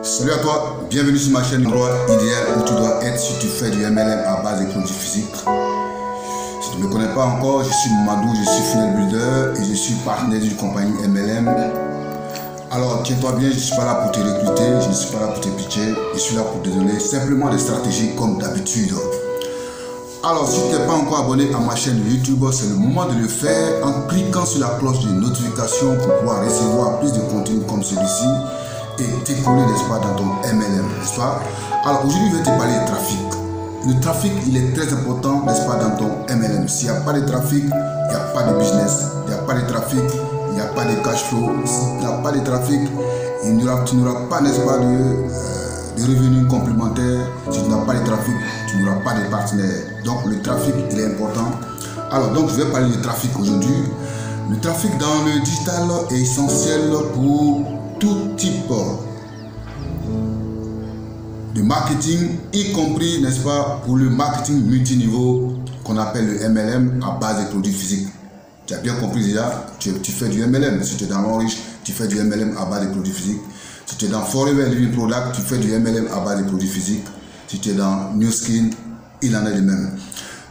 Salut à toi, bienvenue sur ma chaîne, l'endroit idéal où tu dois être si tu fais du MLM à base de produits physiques. Si tu ne me connais pas encore, je suis Mamadou, je suis funnel builder et je suis partenaire d'une compagnie MLM. Alors tiens-toi bien, je ne suis pas là pour te recruter, je ne suis pas là pour te pitcher, je suis là pour te donner simplement des stratégies comme d'habitude. Alors si tu n'es pas encore abonné à ma chaîne YouTube, c'est le moment de le faire en cliquant sur la cloche de notification pour pouvoir recevoir plus de contenu comme celui-ci et t'écouler, n'est-ce pas, dans ton MLM, n'est-ce pas? Alors aujourd'hui, je vais te parler de trafic. Le trafic, il est très important, n'est-ce pas, dans ton MLM. S'il n'y a pas de trafic, il n'y a pas de business. Il n'y a pas de trafic, il n'y a pas de cash flow. S'il n'y a pas de trafic, tu n'auras pas, n'est-ce pas, de revenus complémentaires. Si tu n'as pas de trafic, tu n'auras pas de partenaires. Donc le trafic, il est important. Alors donc je vais parler de trafic aujourd'hui. Le trafic dans le digital est essentiel pour tout type de marketing, y compris, n'est-ce pas, pour le marketing multiniveau qu'on appelle le MLM à base de produits physiques. Tu as bien compris déjà, tu fais du MLM. Si tu es dans l'Enriche, tu fais du MLM à base de produits physiques. Si tu es dans Forever Living Product, tu fais du MLM à base de produits physiques. Si tu es dans New Skin, il en est de même.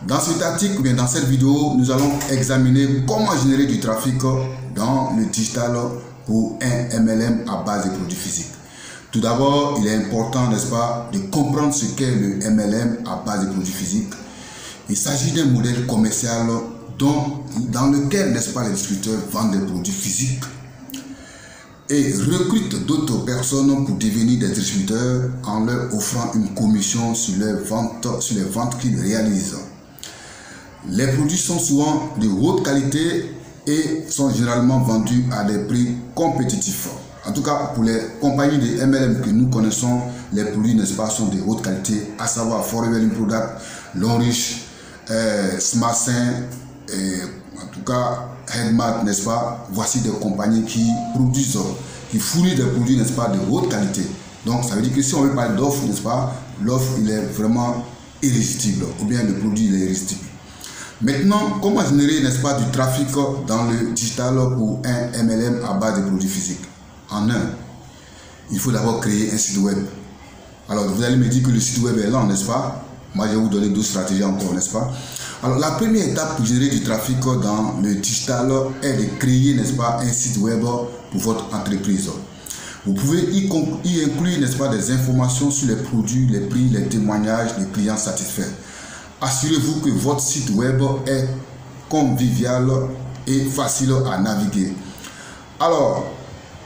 Dans cet article, ou bien dans cette vidéo, nous allons examiner comment générer du trafic dans le digital pour un MLM à base de produits physiques. Tout d'abord, il est important, n'est-ce pas, de comprendre ce qu'est le MLM à base de produits physiques. Il s'agit d'un modèle commercial dans lequel, n'est-ce pas, les distributeurs vendent des produits physiques et recrutent d'autres personnes pour devenir des distributeurs en leur offrant une commission sur les ventes qu'ils réalisent. Les produits sont souvent de haute qualité et sont généralement vendus à des prix compétitifs. En tout cas, pour les compagnies de MLM que nous connaissons, les produits, n'est-ce pas, sont de haute qualité, à savoir Forever Living Product, L'Enriche, Smartsen, en tout cas Headmat, n'est-ce pas. Voici des compagnies qui produisent, qui fournissent des produits, n'est-ce pas, de haute qualité. Donc ça veut dire que si on veut parler d'offre, n'est-ce pas, l'offre, il est vraiment irrésistible, ou bien le produit, il est irrésistible. Maintenant, comment générer, n'est-ce pas, du trafic dans le digital pour un MLM à base de produits physiques? En un, il faut d'abord créer un site web. Alors, vous allez me dire que le site web est lent, n'est-ce pas? Moi, je vais vous donner d'autres stratégies encore, n'est-ce pas? Alors, la première étape pour générer du trafic dans le digital est de créer, n'est-ce pas, un site web pour votre entreprise. Vous pouvez y inclure, n'est-ce pas, des informations sur les produits, les prix, les témoignages, les clients satisfaits. Assurez-vous que votre site web est convivial et facile à naviguer. Alors,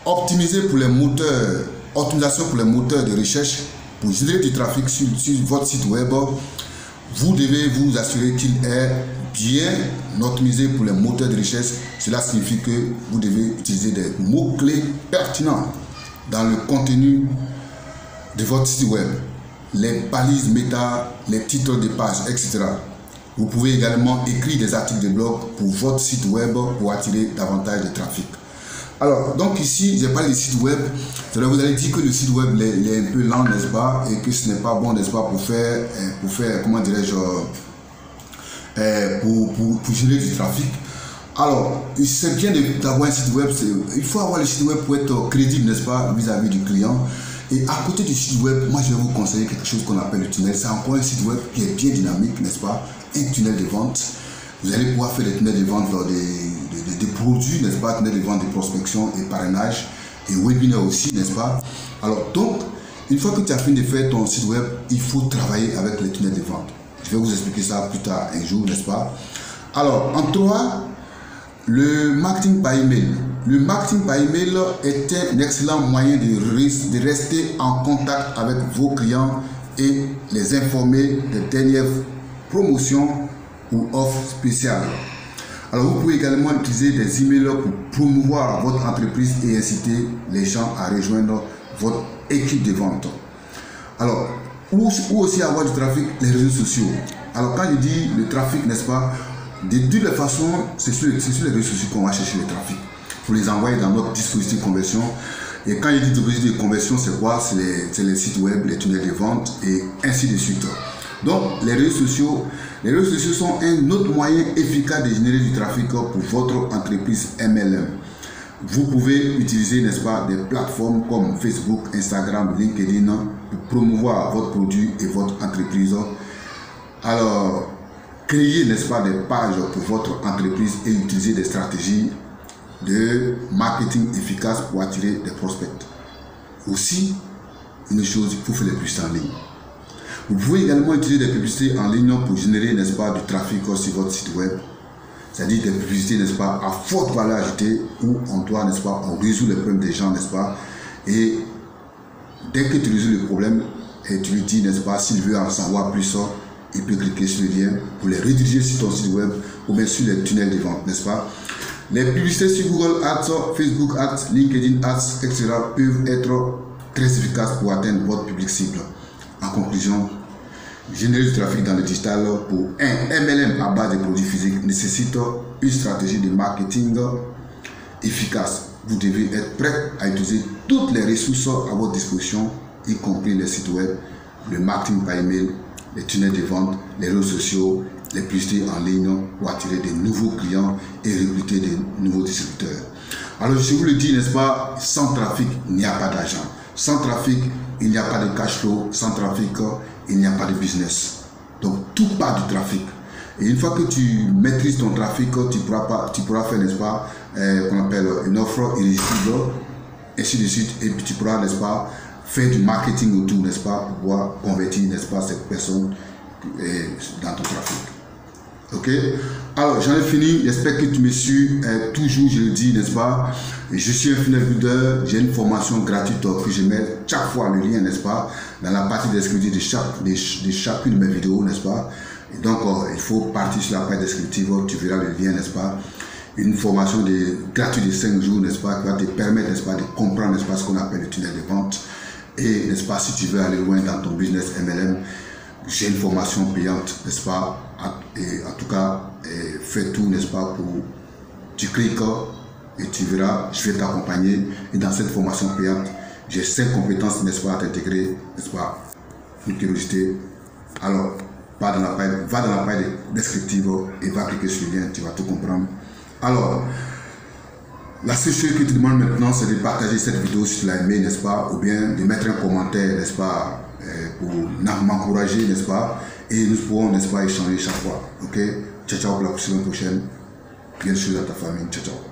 optimisation pour les moteurs de recherche. Pour générer du trafic sur votre site web, vous devez vous assurer qu'il est bien optimisé pour les moteurs de recherche. Cela signifie que vous devez utiliser des mots-clés pertinents dans le contenu de votre site web. Les balises méta, les titres de page, etc. Vous pouvez également écrire des articles de blog pour votre site web pour attirer davantage de trafic. Alors, donc ici, j'ai parlé du site web. Vous allez dire que le site web il est un peu lent, n'est-ce pas, et que ce n'est pas bon, n'est-ce pas, pour faire, comment dirais-je, pour générer du trafic. Alors, c'est bien d'avoir un site web. Il faut avoir le site web pour être crédible, n'est-ce pas, vis-à-vis du client. Et à côté du site web, moi je vais vous conseiller quelque chose qu'on appelle le tunnel. C'est encore un site web qui est bien dynamique, n'est-ce pas? Un tunnel de vente. Vous allez pouvoir faire des tunnels de vente des produits, n'est-ce pas? Tunnels de vente de prospection et parrainage et webinaire aussi, n'est-ce pas? Alors donc, une fois que tu as fini de faire ton site web, il faut travailler avec les tunnels de vente. Je vais vous expliquer ça plus tard un jour, n'est-ce pas? Alors, en 3, le marketing par email. Le marketing par email est un excellent moyen de rester en contact avec vos clients et les informer des dernières promotions ou offres spéciales. Alors vous pouvez également utiliser des emails pour promouvoir votre entreprise et inciter les gens à rejoindre votre équipe de vente. Alors, ou aussi avoir du trafic, les réseaux sociaux. Alors quand je dis le trafic, n'est-ce pas, de toutes les façons, c'est sur les réseaux sociaux qu'on va chercher le trafic. Pour les envoyer dans notre dispositif de conversion. Et quand il dit dispositif de conversion, c'est quoi? C'est les sites web, les tunnels de vente et ainsi de suite. Donc les réseaux sociaux sont un autre moyen efficace de générer du trafic pour votre entreprise MLM. vous pouvez utiliser, n'est-ce pas, des plateformes comme Facebook, Instagram, LinkedIn pour promouvoir votre produit et votre entreprise. Alors, créez, n'est-ce pas, des pages pour votre entreprise et utiliser des stratégies de marketing efficaces pour attirer des prospects. Aussi, une chose, il faut faire des publicités en ligne. Vous pouvez également utiliser des publicités en ligne pour générer, n'est-ce pas, du trafic sur votre site web. C'est-à-dire des publicités, n'est-ce pas, à forte valeur ajoutée où on doit, n'est-ce pas, on résout les problèmes des gens, n'est-ce pas. Et dès que tu résous le problème, et tu lui dis, n'est-ce pas, s'il veut en savoir plus, il peut cliquer sur le lien pour les rediriger sur ton site web ou bien sur les tunnels de vente, n'est-ce pas. Les publicités sur Google Ads, Facebook Ads, LinkedIn Ads, etc. peuvent être très efficaces pour atteindre votre public cible. En conclusion, générer du trafic dans le digital pour un MLM à base de produits physiques nécessite une stratégie de marketing efficace. Vous devez être prêt à utiliser toutes les ressources à votre disposition, y compris les sites web, le marketing par email, les tunnels de vente, les réseaux sociaux, les publicités en ligne pour attirer de nouveaux clients et recruter de nouveaux distributeurs. Alors je vous le dis, n'est-ce pas, sans trafic, il n'y a pas d'argent. Sans trafic, il n'y a pas de cash flow. Sans trafic, il n'y a pas de business. Donc tout part du trafic. Et une fois que tu maîtrises ton trafic, tu pourras faire, n'est-ce pas, qu'on appelle une offre irrésistible, ainsi de suite, et puis tu pourras, n'est-ce pas, faire du marketing autour, n'est-ce pas, pour pouvoir convertir, n'est-ce pas, cette personne dans ton trafic. Ok, alors j'en ai fini, j'espère que tu me suis toujours, je le dis, n'est-ce pas, je suis un funnel builder, j'ai une formation gratuite que je mets chaque fois le lien, n'est-ce pas, dans la partie descriptive de chacune de mes vidéos, n'est-ce pas. Et donc il faut partir sur la page descriptive, tu verras le lien, n'est-ce pas, une formation gratuite de 5 jours, n'est-ce pas, qui va te permettre, n'est-ce pas, de comprendre, n'est-ce pas, ce qu'on appelle le tunnel de vente. Et n'est-ce pas, si tu veux aller loin dans ton business MLM, j'ai une formation payante, n'est-ce pas, et en tout cas, fais tout, n'est-ce pas, pour tu cliques et tu verras, je vais t'accompagner. Et dans cette formation payante, j'ai 5 compétences, n'est-ce pas, à t'intégrer, n'est-ce pas, une curiosité. Alors, va dans la page descriptive et va cliquer sur le lien, tu vas tout comprendre. Alors, la seule chose que tu demandes maintenant, c'est de partager cette vidéo si tu l'as aimé, n'est-ce pas, ou bien de mettre un commentaire, n'est-ce pas, pour m'encourager, n'est-ce pas, et nous pourrons, n'est-ce pas, échanger chaque fois. Ok, ciao ciao pour la prochaine. Bien sûr à ta famille, ciao ciao.